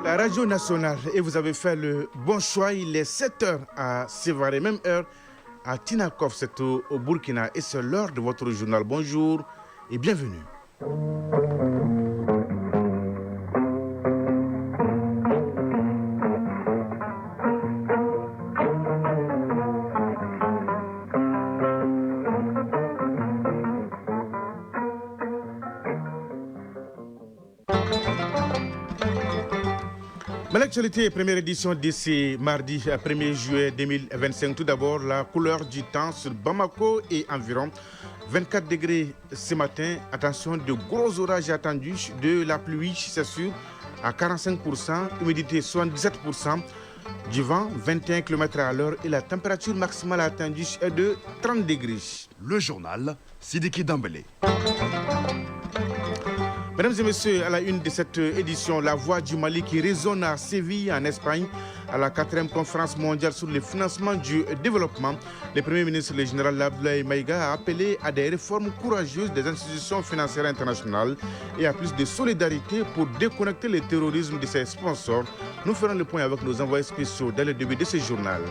La radio nationale, et vous avez fait le bon choix, il est 7h à Sévaré, même heure à Tinakov, c'est au Burkina, et c'est l'heure de votre journal. Bonjour et bienvenue. Mais l'actualité, première édition d'ici mardi 1er juillet 2025. Tout d'abord, la couleur du temps sur Bamako et environ 24 degrés ce matin. Attention, de gros orages attendus, de la pluie, c'est sûr, à 45%, humidité 77%, du vent 21 km à l'heure et la température maximale attendue est de 30 degrés. Le journal, Sidiki Dambélé. Mesdames et messieurs, à la une de cette édition, la voix du Mali qui résonne à Séville, en Espagne, à la 4e conférence mondiale sur le financement du développement. Le Premier ministre, le général Abdoulaye Maïga, a appelé à des réformes courageuses des institutions financières internationales et à plus de solidarité pour déconnecter le terrorisme de ses sponsors. Nous ferons le point avec nos envoyés spéciaux dès le début de ce journal.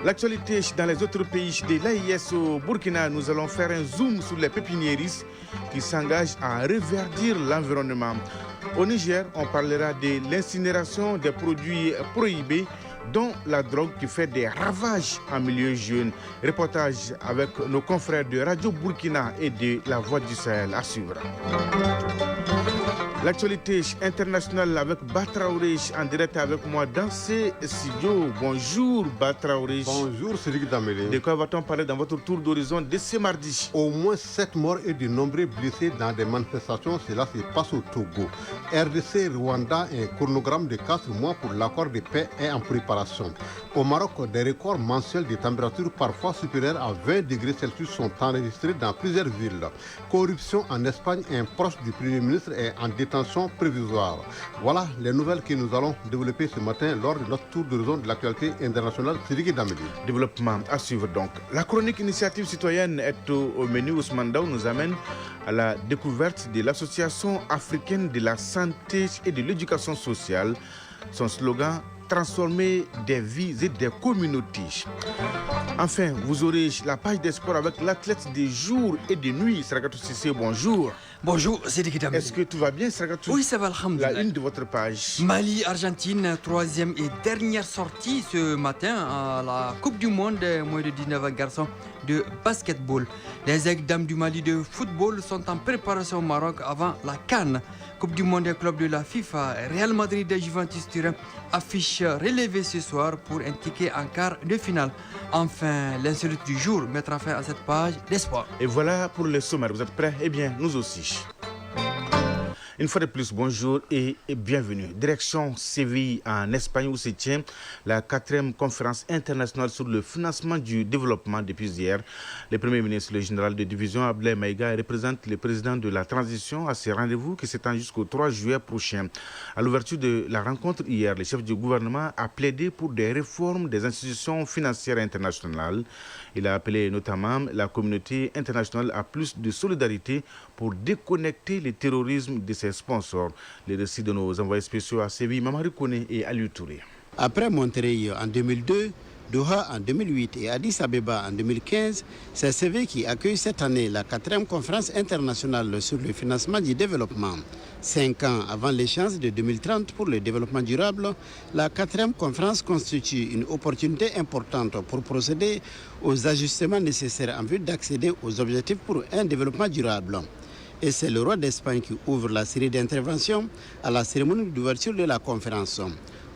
L'actualité dans les autres pays de l'AIS au Burkina, nous allons faire un zoom sur les pépiniéristes qui s'engagent à reverdir l'environnement. Au Niger, on parlera de l'incinération des produits prohibés, dont la drogue qui fait des ravages en milieu jeune. Reportage avec nos confrères de Radio Burkina et de La Voix du Sahel à suivre. L'actualité internationale avec Batraouré en direct avec moi dans ces studios. Bonjour Batraouré. Bonjour Cédric Damélé. De quoi va-t-on parler dans votre tour d'horizon de ce mardi? Au moins 7 morts et de nombreux blessés dans des manifestations, cela se passe au Togo. RDC Rwanda, un chronogramme de 4 mois pour l'accord de paix est en préparation. Au Maroc, des records mensuels de température parfois supérieurs à 20 degrés Celsius sont enregistrés dans plusieurs villes. Corruption en Espagne, un proche du Premier ministre est en détention provisoire. Voilà les nouvelles que nous allons développer ce matin lors de notre tour d'horizon de l'actualité internationale. Sidiki Dameli. Développement à suivre donc. La chronique initiative citoyenne est au menu. Ousmane Daou nous amène à la découverte de l'Association africaine de la santé et de l'éducation sociale. Son slogan: transformer des vies et des communautés. Enfin, vous aurez la page des sports avec l'athlète des jours et des nuits. Saragatou Sissé, bonjour. Bonjour, c'est Dikidam. Est-ce que tout va bien, Saragatou? Oui, ça va, alhamdoulilah. La une de votre page. Mali, Argentine, troisième et dernière sortie ce matin à la Coupe du Monde moins de 19 ans garçons de basketball. Les aigles-dames du Mali de football sont en préparation au Maroc avant la CAN. Coupe du Monde des clubs de la FIFA, Real Madrid et Juventus Turin affiche relevée ce soir pour un ticket en quart de finale. Enfin, l'insolite du jour mettra fin à cette page d'espoir. Et voilà pour le sommaire. Vous êtes prêts? Eh bien, nous aussi. Une fois de plus, bonjour et bienvenue. Direction Séville en Espagne où se tient la 4e conférence internationale sur le financement du développement depuis hier. Le Premier ministre, le général de division Abdoulaye Maïga représente le président de la transition à ce rendez-vous qui s'étend jusqu'au 3 juillet prochain. À l'ouverture de la rencontre hier, le chef du gouvernement a plaidé pour des réformes des institutions financières internationales. Il a appelé notamment la communauté internationale à plus de solidarité pour déconnecter le terrorisme de ses sponsors. Les récits de nos envoyés spéciaux à Séville, Mamari Kone et Aliou Touré. Après Monterrey en 2002, Doha en 2008 et Addis Abeba en 2015, c'est Séville qui accueille cette année la 4e conférence internationale sur le financement du développement. 5 ans avant l'échéance de 2030 pour le développement durable, la 4e conférence constitue une opportunité importante pour procéder aux ajustements nécessaires en vue d'accéder aux objectifs pour un développement durable. Et c'est le roi d'Espagne qui ouvre la série d'interventions à la cérémonie d'ouverture de la conférence.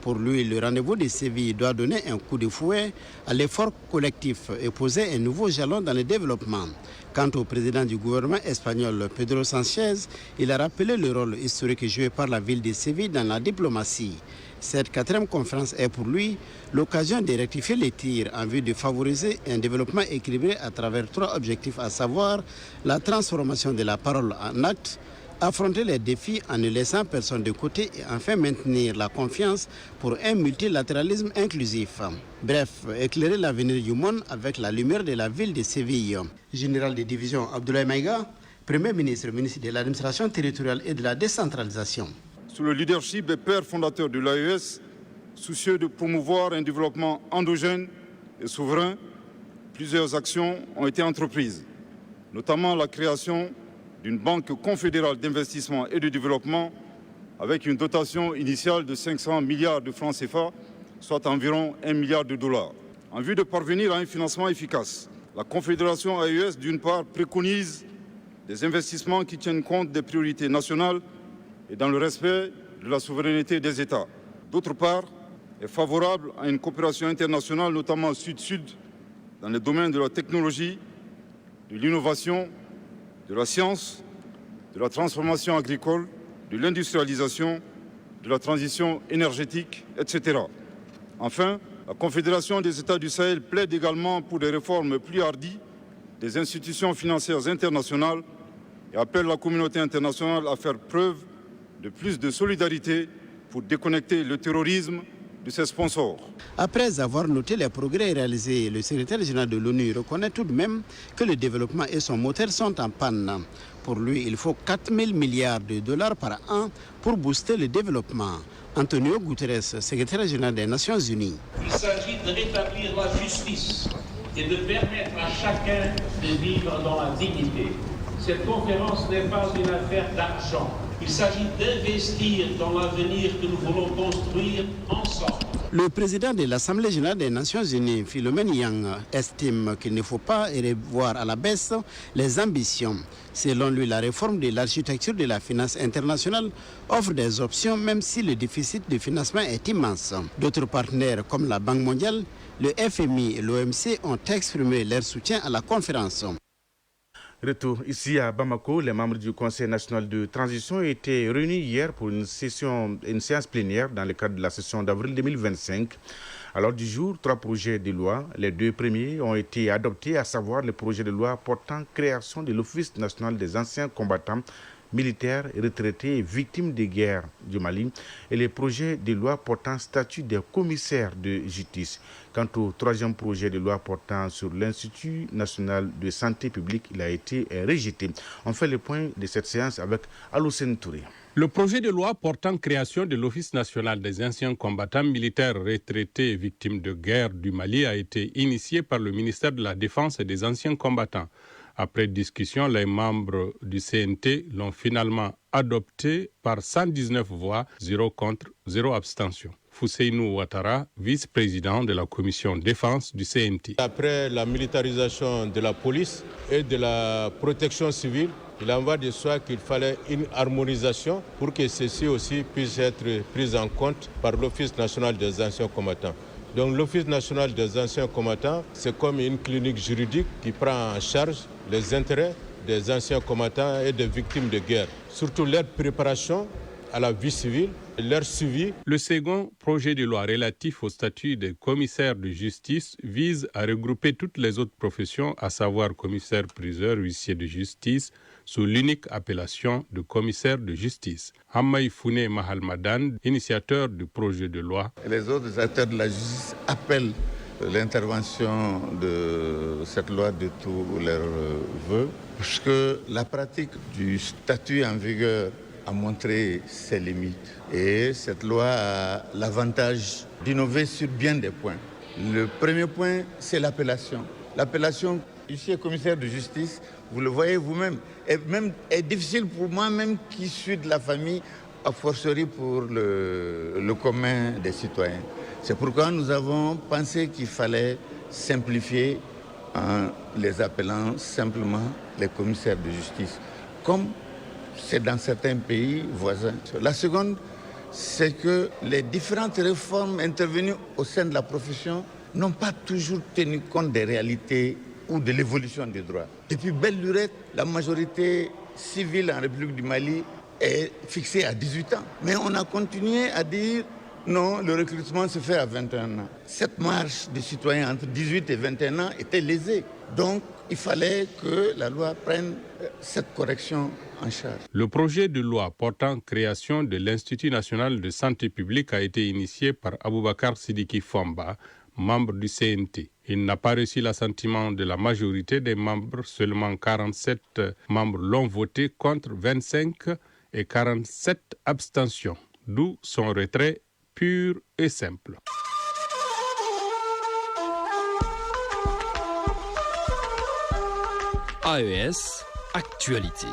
Pour lui, le rendez-vous de Séville doit donner un coup de fouet à l'effort collectif et poser un nouveau jalon dans le développement. Quant au président du gouvernement espagnol, Pedro Sánchez, il a rappelé le rôle historique joué par la ville de Séville dans la diplomatie. Cette 4e conférence est pour lui l'occasion de rectifier les tirs en vue de favoriser un développement équilibré à travers 3 objectifs, à savoir la transformation de la parole en actes, affronter les défis en ne laissant personne de côté et enfin maintenir la confiance pour un multilatéralisme inclusif. Bref, éclairer l'avenir du monde avec la lumière de la ville de Séville. Général de division Abdoulaye Maïga, Premier ministre, ministre de l'administration territoriale et de la décentralisation. sous le leadership des pères fondateurs de l'AES, soucieux de promouvoir un développement endogène et souverain, plusieurs actions ont été entreprises, notamment la création d'une banque confédérale d'investissement et de développement avec une dotation initiale de 500 milliards de francs CFA, soit environ 1 milliard de dollars. En vue de parvenir à un financement efficace, la Confédération AES, d'une part, préconise des investissements qui tiennent compte des priorités nationales et dans le respect de la souveraineté des États. D'autre part, est favorable à une coopération internationale, notamment sud-sud, dans les domaines de la technologie, de l'innovation, de la science, de la transformation agricole, de l'industrialisation, de la transition énergétique, etc. Enfin, la Confédération des États du Sahel plaide également pour des réformes plus hardies des institutions financières internationales et appelle la communauté internationale à faire preuve de plus de solidarité pour déconnecter le terrorisme de ses sponsors. Après avoir noté les progrès réalisés, le secrétaire général de l'ONU reconnaît tout de même que le développement et son moteur sont en panne. Pour lui, il faut 4 000 milliards de dollars par an pour booster le développement. Antonio Guterres, secrétaire général des Nations Unies. Il s'agit de rétablir la justice et de permettre à chacun de vivre dans la dignité. Cette conférence n'est pas une affaire d'argent. Il s'agit d'investir dans l'avenir que nous voulons construire ensemble. Le président de l'Assemblée générale des Nations Unies, Philomène Yang, estime qu'il ne faut pas revoir à la baisse les ambitions. Selon lui, la réforme de l'architecture de la finance internationale offre des options même si le déficit de financement est immense. D'autres partenaires comme la Banque mondiale, le FMI et l'OMC ont exprimé leur soutien à la conférence. Retour ici à Bamako, les membres du Conseil national de transition étaient réunis hier pour une séance plénière dans le cadre de la session d'avril 2025. À l'ordre du jour, 3 projets de loi. Les 2 premiers ont été adoptés, à savoir le projet de loi portant création de l'Office national des anciens combattants militaires, retraités et victimes de guerre du Mali et les projets de loi portant statut des commissaires de justice. Quant au 3e projet de loi portant sur l'Institut national de santé publique, il a été rejeté. On fait le point de cette séance avec Aloussène Touré. Le projet de loi portant création de l'Office national des anciens combattants militaires, retraités et victimes de guerre du Mali a été initié par le ministère de la Défense et des anciens combattants. Après discussion, les membres du CNT l'ont finalement adopté par 119 voix, 0 contre, 0 abstention. Fousseinou Ouattara, vice-président de la commission défense du CNT. Après la militarisation de la police et de la protection civile, il en va de soi qu'il fallait une harmonisation pour que ceci aussi puisse être pris en compte par l'Office national des anciens combattants. Donc l'Office national des anciens combattants, c'est comme une clinique juridique qui prend en charge les intérêts des anciens combattants et des victimes de guerre, surtout leur préparation à la vie civile et leur suivi. Le second projet de loi relatif au statut des commissaires de justice vise à regrouper toutes les autres professions, à savoir commissaire-priseur, huissier de justice, sous l'unique appellation de commissaire de justice. Hamaï Founé Mahalmadan, initiateur du projet de loi. Les autres acteurs de la justice appellent l'intervention de cette loi de tous leurs vœux, parce que la pratique du statut en vigueur a montré ses limites. Et cette loi a l'avantage d'innover sur bien des points. Le premier point, c'est l'appellation. L'appellation huissier commissaire de justice, vous le voyez vous-même, est difficile pour moi-même qui suis de la famille, a fortiori pour le commun des citoyens. C'est pourquoi nous avons pensé qu'il fallait simplifier en les appelant simplement les commissaires de justice, comme c'est dans certains pays voisins. La seconde, c'est que les différentes réformes intervenues au sein de la profession n'ont pas toujours tenu compte des réalités ou de l'évolution des droits. Depuis belle lurette, la majorité civile en République du Mali est fixée à 18 ans. Mais on a continué à dire non, le recrutement se fait à 21 ans. Cette marche des citoyens entre 18 et 21 ans était lésée. Donc, il fallait que la loi prenne cette correction en charge. Le projet de loi portant création de l'Institut national de santé publique a été initié par Aboubakar Sidiki Fomba, membre du CNT. Il n'a pas reçu l'assentiment de la majorité des membres, seulement 47 membres l'ont voté contre 25 et 47 abstentions. d'où son retrait pur et simple. AES, actualité.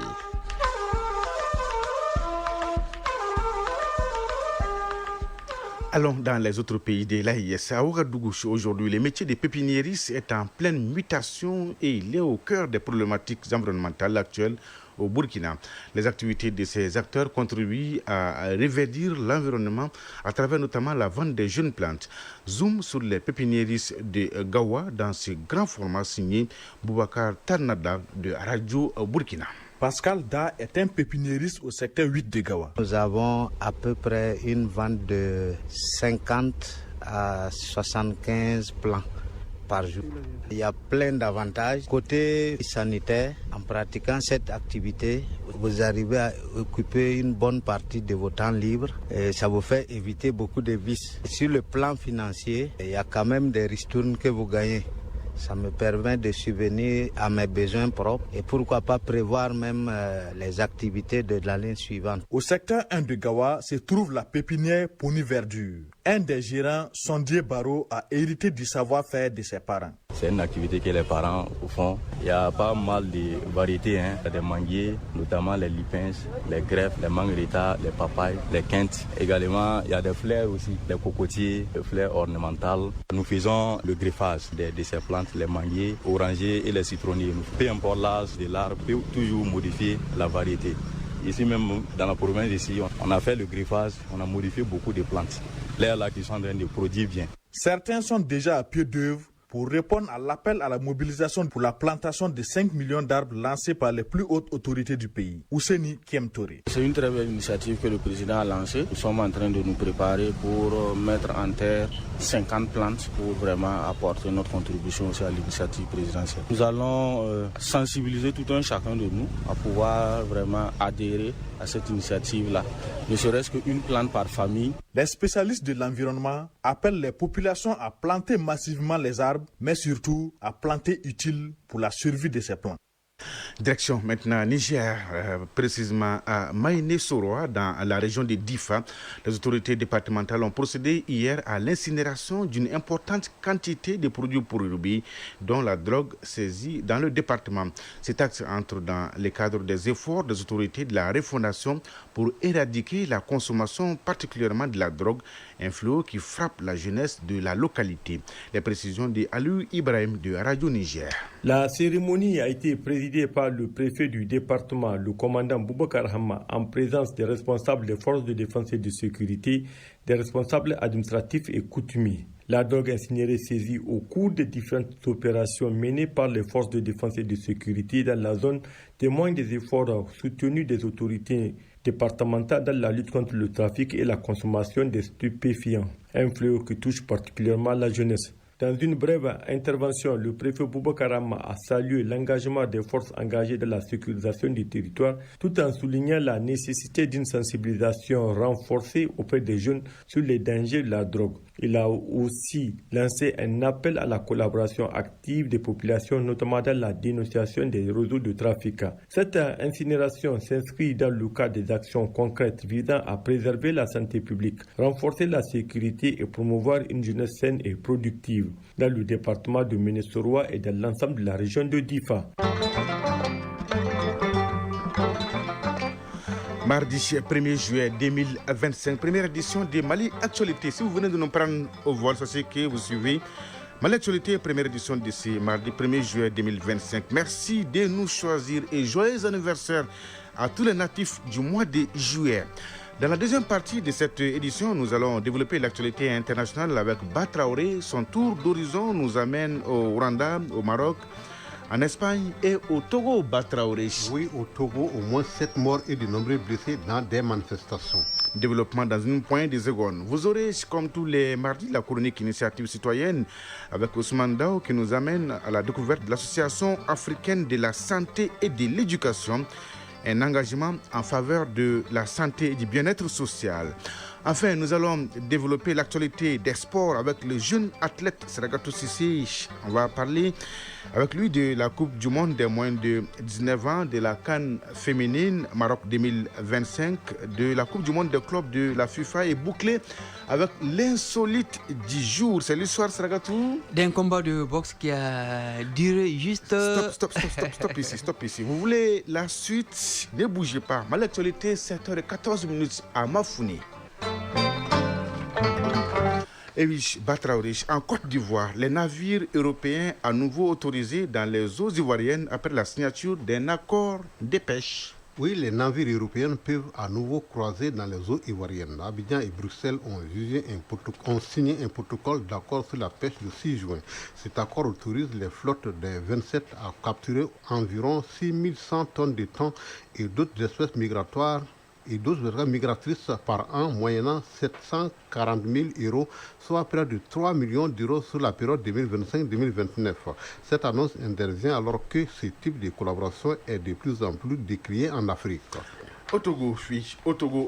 Allons dans les autres pays de l'AES. À Ouagadougou, aujourd'hui, le métier de pépiniériste est en pleine mutation et il est au cœur des problématiques environnementales actuelles au Burkina. Les activités de ces acteurs contribuent à reverdir l'environnement à travers notamment la vente des jeunes plantes. Zoom sur les pépiniéristes de Gawa dans ce grand format signé Boubacar Tarnada de Radio Burkina. Pascal Da est un pépiniériste au secteur 8 de Gawa. Nous avons à peu près une vente de 50 à 75 plants par jour. Il y a plein d'avantages. Côté sanitaire, en pratiquant cette activité, vous arrivez à occuper une bonne partie de vos temps libres et ça vous fait éviter beaucoup de vices. Sur le plan financier, il y a quand même des ristournes que vous gagnez. Ça me permet de subvenir à mes besoins propres et pourquoi pas prévoir même les activités de l'année suivante. Au secteur 1 de Gawa se trouve la pépinière Pony Verdure. Un des gérants, Sondier Baro, a hérité du savoir-faire de ses parents. C'est une activité que les parents font. Il y a pas mal de variétés, des manguiers, notamment les lupins, les greffes, les mangueritas, les papayes, les quintes. Également, il y a des fleurs aussi, les cocotiers, les fleurs ornementales. Nous faisons le greffage de ces plantes, les manguiers, orangers et les citronniers. Peu importe l'âge de l'arbre, peut toujours modifier la variété. Ici même, dans la province ici, on a fait le greffage, on a modifié beaucoup de plantes. L'air là qui sont en train de produire bien. Certains sont déjà à pied d'œuvre pour répondre à l'appel à la mobilisation pour la plantation de 5 millions d'arbres lancé par les plus hautes autorités du pays. Ouseni Kiemtore. C'est une très belle initiative que le président a lancée. Nous sommes en train de nous préparer pour mettre en terre 50 plantes pour vraiment apporter notre contribution aussi à l'initiative présidentielle. Nous allons sensibiliser tout un chacun de nous à pouvoir vraiment adhérer à cette initiative-là, ne serait-ce qu'une plante par famille. Les spécialistes de l'environnement appellent les populations à planter massivement les arbres, mais surtout à planter utile pour la survie de ces plantes. Direction maintenant Niger, précisément à Maïné-Soroa, dans la région de Difa. Les autorités départementales ont procédé hier à l'incinération d'une importante quantité de produits pour rubis, dont la drogue saisie dans le département. Cet acte entre dans le cadre des efforts des autorités de la refondation pour éradiquer la consommation, particulièrement de la drogue, un fléau qui frappe la jeunesse de la localité. Les précisions de Aliou Ibrahim de Radio Niger. La cérémonie a été présidée par le préfet du département, le commandant Boubacar Hamma, en présence des responsables des forces de défense et de sécurité, des responsables administratifs et coutumiers. La drogue incinérée saisie au cours des différentes opérations menées par les forces de défense et de sécurité dans la zone témoigne des efforts soutenus des autorités départementales dans la lutte contre le trafic et la consommation des stupéfiants, un fléau qui touche particulièrement la jeunesse. Dans une brève intervention, le préfet Boubacar Hamma a salué l'engagement des forces engagées dans la sécurisation du territoire, tout en soulignant la nécessité d'une sensibilisation renforcée auprès des jeunes sur les dangers de la drogue. Il a aussi lancé un appel à la collaboration active des populations, notamment dans la dénonciation des réseaux de trafic. Cette incinération s'inscrit dans le cadre des actions concrètes visant à préserver la santé publique, renforcer la sécurité et promouvoir une jeunesse saine et productive dans le département de Maïné-Soroa et dans l'ensemble de la région de Difa. Mardi 1er juillet 2025, première édition de Mali Actualité. Si vous venez de nous prendre au vol, sachez que vous suivez Mali Actualité, première édition de ce mardi 1er juillet 2025. Merci de nous choisir et joyeux anniversaire à tous les natifs du mois de juillet. Dans la deuxième partie de cette édition, nous allons développer l'actualité internationale avec Batraoré. Son tour d'horizon nous amène au Rwanda, au Maroc, en Espagne et au Togo, Batraoré. Oui, au Togo, au moins 7 morts et de nombreux blessés dans des manifestations. Développement dans une poignée de secondes. Vous aurez, comme tous les mardis, la chronique initiative citoyenne avec Ousmane Dao qui nous amène à la découverte de l'Association africaine de la santé et de l'éducation. un engagement en faveur de la santé et du bien-être social. Enfin, nous allons développer l'actualité des sports avec le jeune athlète Seragatou Sissi. On va parler avec lui de la Coupe du Monde des moins de 19 ans, de la CAN féminine Maroc 2025, de la Coupe du Monde des clubs de la FIFA et bouclé avec l'insolite du jour. C'est l'histoire, Seragatou, d'un combat de boxe qui a duré juste... Stop ici. Vous voulez la suite? Ne bougez pas. Ma l'actualité, 7h14 à Mafouni. Ewish Batraourish, en Côte d'Ivoire, les navires européens à nouveau autorisés dans les eaux ivoiriennes après la signature d'un accord de pêche. Oui, les navires européens peuvent à nouveau croiser dans les eaux ivoiriennes. Abidjan et Bruxelles ont signé un protocole d'accord sur la pêche le 6 juin. Cet accord autorise les flottes des 27 à capturer environ 6100 tonnes de thon et d'autres espèces migratoires et d'autres migratrices par an, moyennant 740 000 €, soit près de 3 millions d'euros sur la période 2025-2029. Cette annonce intervient alors que ce type de collaboration est de plus en plus décrié en Afrique. Au Togo,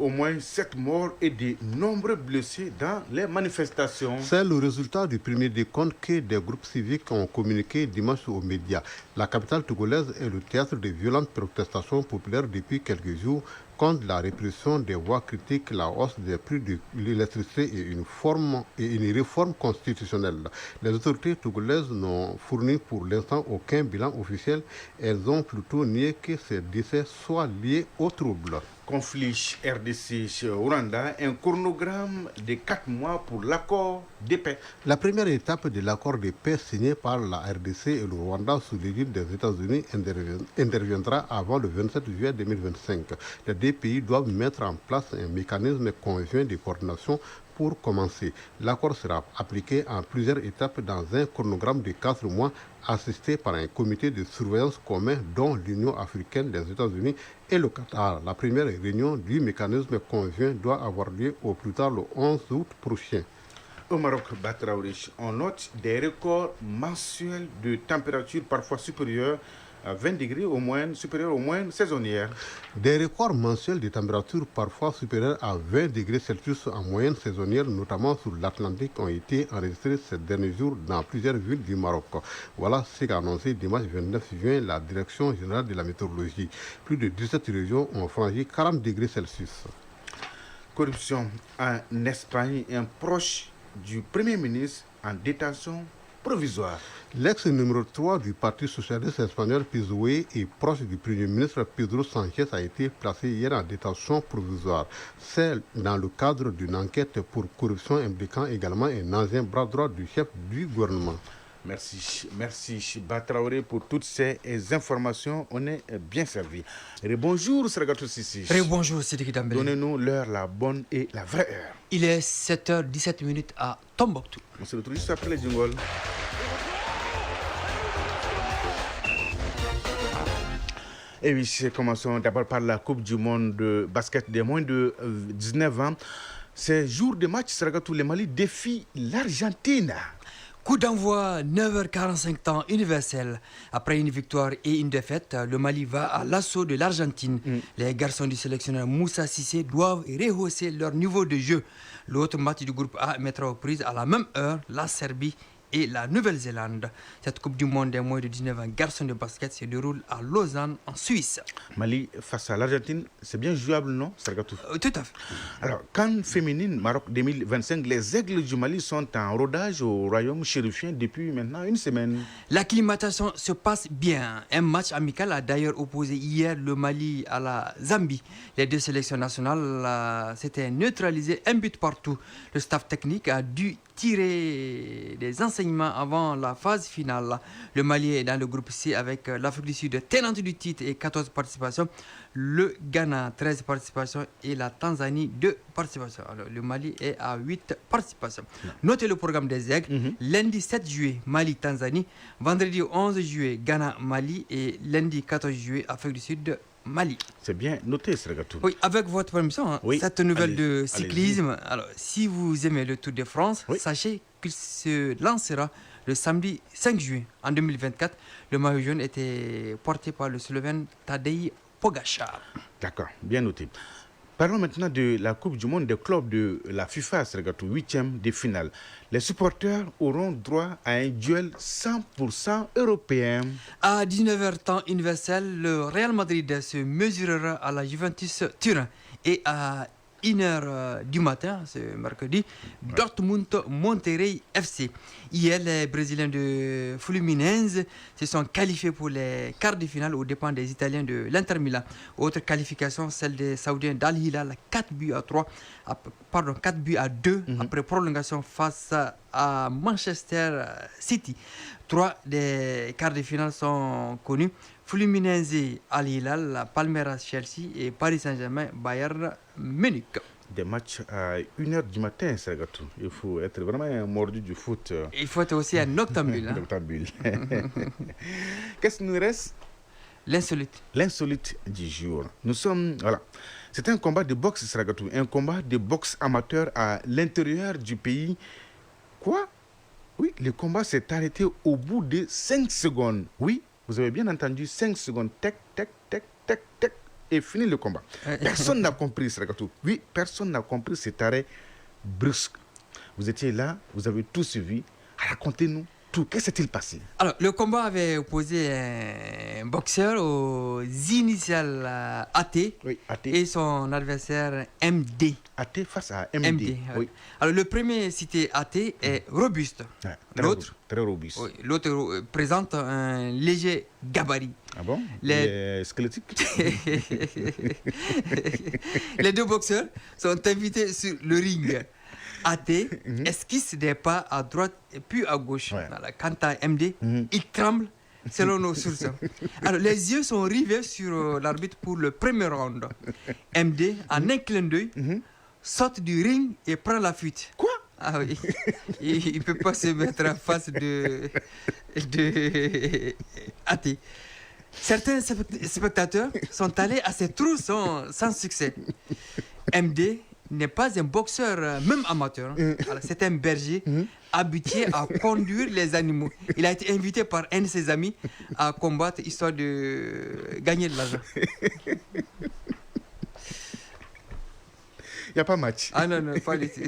au moins 7 morts et de nombreux blessés dans les manifestations. C'est le résultat du premier décompte que des groupes civiques ont communiqué dimanche aux médias. La capitale togolaise est le théâtre de violentes protestations populaires depuis quelques jours contre la répression des voix critiques, la hausse des prix de l'électricité et une réforme constitutionnelle. Les autorités togolaises n'ont fourni pour l'instant aucun bilan officiel. Elles ont plutôt nié que ces décès soient liés aux troubles. Conflit RDC au Rwanda, un chronogramme de 4 mois pour l'accord de paix. La première étape de l'accord de paix signé par la RDC et le Rwanda sous l'égide des États-Unis interviendra avant le 27 juillet 2025. Les deux pays doivent mettre en place un mécanisme conjoint de coordination pour commencer. L'accord sera appliqué en plusieurs étapes dans un chronogramme de 4 mois assisté par un comité de surveillance commun dont l'Union africaine, les États-Unis et le Qatar. La première réunion du mécanisme conjoint doit avoir lieu au plus tard le 11 août prochain. Au Maroc, Batraourish, on note des records mensuels de température parfois supérieurs à 20 degrés supérieurs aux moyennes saisonnières. Des records mensuels de température parfois supérieurs à 20 degrés Celsius en moyenne saisonnière, notamment sur l'Atlantique, ont été enregistrés ces derniers jours dans plusieurs villes du Maroc. Voilà ce qu'a annoncé dimanche 29 juin la Direction générale de la météorologie. Plus de 17 régions ont franchi 40 degrés Celsius. Corruption en Espagne, un proche du Premier ministre en détention provisoire. L'ex numéro 3 du Parti socialiste espagnol PSOE et proche du Premier ministre Pedro Sánchez a été placé hier en détention provisoire. C'est dans le cadre d'une enquête pour corruption impliquant également un ancien bras droit du chef du gouvernement. Merci Batraoré pour toutes ces informations. On est bien servi. Bonjour Seragatou Sissi. Bonjour Sidiki Dambélé. Donnez-nous l'heure, la bonne et la vraie heure. Il est 7h17 à Tombouctou. On se retrouve juste après les jingles. Et oui, commençons d'abord par la Coupe du Monde de basket des moins de 19 ans. Ces jours de match, Seragatou, le Mali défie l'Argentine. Coup d'envoi 9h45 temps universel. Après une victoire et une défaite, le Mali va à l'assaut de l'Argentine. Les garçons du sélectionneur Moussa Cissé doivent rehausser leur niveau de jeu. L'autre match du groupe A mettra aux prises à la même heure la Serbie et la Nouvelle-Zélande. Cette Coupe du Monde des moins de 19 ans garçons de basket se déroule à Lausanne, en Suisse. Mali face à l'Argentine, c'est bien jouable, non, Seragatou? Tout à fait. Alors, CAN féminine Maroc 2025, les aigles du Mali sont en rodage au royaume chérifien depuis maintenant une semaine. L'acclimatation se passe bien. Un match amical a d'ailleurs opposé hier le Mali à la Zambie. Les deux sélections nationales s'étaient neutralisées un but partout. Le staff technique a dû tirer des enseignements avant la phase finale. Le Mali est dans le groupe C avec l'Afrique du Sud, tenante du titre et 14 participations. Le Ghana, 13 participations et la Tanzanie, 2 participations. Alors, le Mali est à 8 participations. Notez le programme des aigles. Lundi 7 juillet, Mali-Tanzanie. Vendredi 11 juillet, Ghana-Mali. Et lundi 14 juillet, Afrique du Sud, Mali. C'est bien noté, Seragatou. Oui, avec votre permission, cette nouvelle de cyclisme. Alors, si vous aimez le Tour de France, sachez qu'il se lancera le samedi 5 juin en 2024. Le maillot jaune était porté par le Slovène Tadej Pogacar. D'accord, bien noté. Parlons maintenant de la Coupe du Monde des clubs de la FIFA, c'est le 8e de finale. Les supporters auront droit à un duel 100% européen. À 19h temps universel, le Real Madrid se mesurera à la Juventus Turin. Et à 1h du matin, ce mercredi, Dortmund-Monterrey FC. Hier, les Brésiliens de Fluminense se sont qualifiés pour les quarts de finale aux dépens des Italiens de l'Inter Milan. Autre qualification, celle des Saoudiens d'Al Hilal, 4 buts à 2 après prolongation face à Manchester City. 3 des quarts de finale sont connus. Fluminense, Al Hilal, Palmeiras, Chelsea et Paris Saint-Germain, Bayern Munich. Des matchs à 1h du matin, c'est le tout. Il faut être vraiment un mordu du foot. Il faut être aussi un noctambule. Noctambule. Qu'est-ce qui nous reste? L'insolite. L'insolite du jour. Nous sommes... Voilà. C'est un combat de boxe, Sragatou. Un combat de boxe amateur à l'intérieur du pays. Quoi? Oui, le combat s'est arrêté au bout de 5 secondes. Oui, vous avez bien entendu, 5 secondes. Tac, tac, tac, tac, tac. Et fini le combat. Personne n'a compris, Sragatou. Oui, personne n'a compris cet arrêt brusque. Vous étiez là, vous avez tout suivi. Racontez-nous tout. Qu'est-ce qui s'est-il passé? Alors, le combat avait opposé un boxeur aux initiales AT, oui, AT et son adversaire MD. AT face à MD. Oui. Alors, le premier cité AT est robuste. Ouais, l'autre, très robuste. Oui, l'autre présente un léger gabarit. Ah bon? Les squelettiques. Les deux boxeurs sont invités sur le ring. AT esquisse des pas à droite et puis à gauche. Ouais. Voilà. Quant à MD, il tremble selon nos sources. Alors, les yeux sont rivés sur l'arbitre pour le premier round. MD, en un clin d'œil, saute du ring et prend la fuite. Quoi? Ah oui. Il ne peut pas se mettre en face de AT. Certains spectateurs sont allés à ces trous sans succès. MD n'est pas un boxeur, même amateur. C'est un berger habitué à conduire les animaux. Il a été invité par un de ses amis à combattre histoire de gagner de l'argent. Il n'y a pas match. Ah non, pas du tout.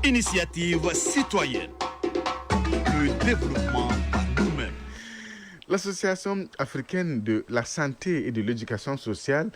Initiative citoyenne. Le développement par nous-mêmes. L'Association africaine de la santé et de l'éducation sociale,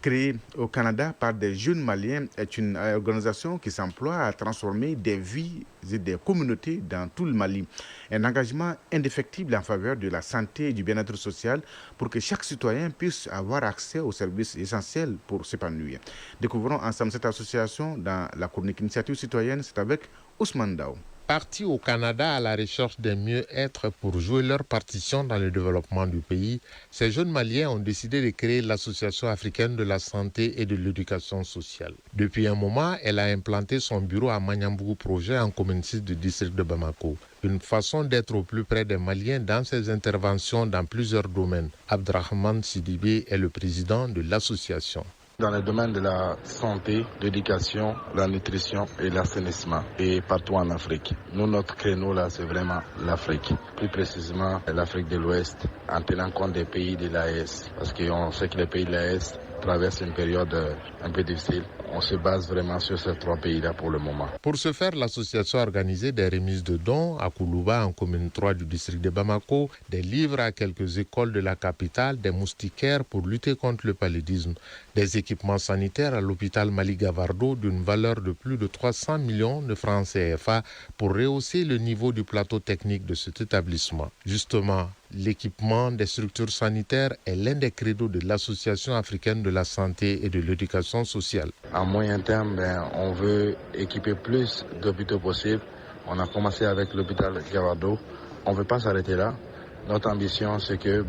créée au Canada par des jeunes Maliens, est une organisation qui s'emploie à transformer des vies et des communautés dans tout le Mali. Un engagement indéfectible en faveur de la santé et du bien-être social pour que chaque citoyen puisse avoir accès aux services essentiels pour s'épanouir. Découvrons ensemble cette association dans la chronique Initiative citoyenne. C'est avec Ousmane Dao. Partis au Canada à la recherche d'un mieux-être pour jouer leur partition dans le développement du pays, ces jeunes Maliens ont décidé de créer l'Association africaine de la santé et de l'éducation sociale. Depuis un moment, elle a implanté son bureau à Magnambougou Projet en commune 6 du district de Bamako. Une façon d'être au plus près des Maliens dans ses interventions dans plusieurs domaines. Abdrahman Sidibé est le président de l'association. Dans le domaine de la santé, l'éducation, la nutrition et l'assainissement, et partout en Afrique. Nous, notre créneau là, c'est vraiment l'Afrique. Plus précisément, l'Afrique de l'Ouest, en tenant compte des pays de l'AES. Parce qu'on sait que les pays de l'AES traversent une période un peu difficile. On se base vraiment sur ces 3 pays-là pour le moment. Pour ce faire, l'association a organisé des remises de dons à Koulouba, en commune 3 du district de Bamako, des livres à quelques écoles de la capitale, des moustiquaires pour lutter contre le paludisme, des équipements sanitaires à l'hôpital Mali-Gavardo d'une valeur de plus de 300 millions de francs CFA pour rehausser le niveau du plateau technique de cet établissement. Justement, l'équipement des structures sanitaires est l'un des credos de l'Association africaine de la santé et de l'éducation sociale. À moyen terme, on veut équiper plus d'hôpitaux possibles. On a commencé avec l'hôpital Gavardo. On ne veut pas s'arrêter là. Notre ambition, c'est que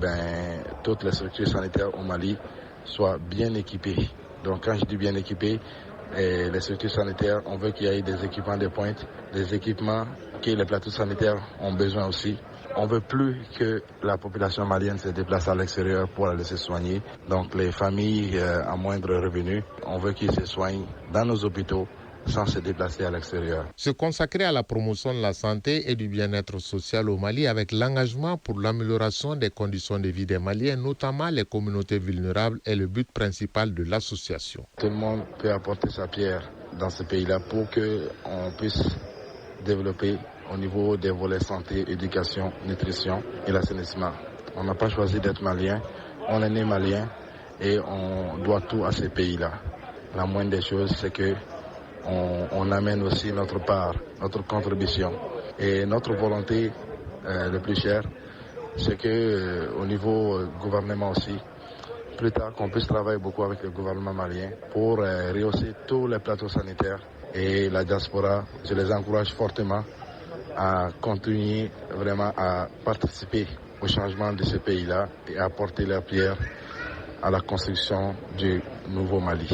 toutes les structures sanitaires au Mali soient bien équipées. Donc quand je dis bien équipées, les structures sanitaires, on veut qu'il y ait des équipements de pointe, des équipements que les plateaux sanitaires ont besoin aussi. On ne veut plus que la population malienne se déplace à l'extérieur pour aller se soigner. Donc les familles à moindre revenu, on veut qu'ils se soignent dans nos hôpitaux sans se déplacer à l'extérieur. Se consacrer à la promotion de la santé et du bien-être social au Mali avec l'engagement pour l'amélioration des conditions de vie des Maliens, notamment les communautés vulnérables, est le but principal de l'association. Tout le monde peut apporter sa pierre dans ce pays-là pour qu'on puisse développer au niveau des volets santé, éducation, nutrition et l'assainissement. On n'a pas choisi d'être malien, on est né malien et on doit tout à ces pays-là. La moindre des choses, c'est que on amène aussi notre part, notre contribution. Et notre volonté le plus chère, c'est que au niveau gouvernement aussi, plus tard qu'on puisse travailler beaucoup avec le gouvernement malien pour rehausser tous les plateaux sanitaires. Et la diaspora, je les encourage fortement à continuer vraiment à participer au changement de ce pays-là et à apporter leur pierre à la construction du nouveau Mali.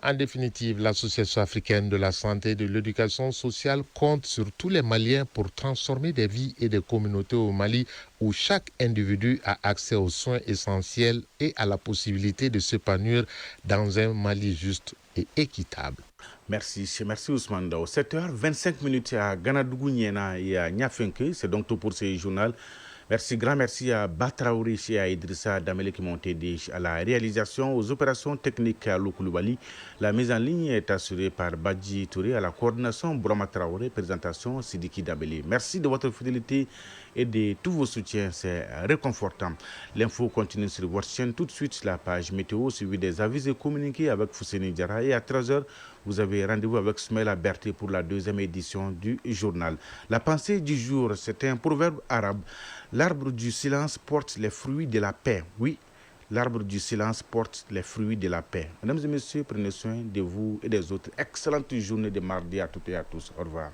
En définitive, l'Association africaine de la santé et de l'éducation sociale compte sur tous les Maliens pour transformer des vies et des communautés au Mali où chaque individu a accès aux soins essentiels et à la possibilité de s'épanouir dans un Mali juste et équitable. Merci Ousmane Dao. 7h25 à Ganadougou Niena et à Niafenke. C'est donc tout pour ce journal. Grand merci à Batraouri et à Idrissa Damele qui m'ont aidé à la réalisation, aux opérations techniques à Loukoulouali. La mise en ligne est assurée par Badji Touré, à la coordination Broma Traoré, présentation Sidiki Damele. Merci de votre fidélité et de tous vos soutiens, c'est réconfortant. L'info continue sur votre chaîne. Tout de suite, la page météo suivie des avis et communiqués avec Fousseni Diarra. Et à 13h, vous avez rendez-vous avec Smaïla Berté pour la deuxième édition du journal. La pensée du jour, c'est un proverbe arabe. L'arbre du silence porte les fruits de la paix. Oui, l'arbre du silence porte les fruits de la paix. Mesdames et messieurs, prenez soin de vous et des autres. Excellente journée de mardi à toutes et à tous. Au revoir.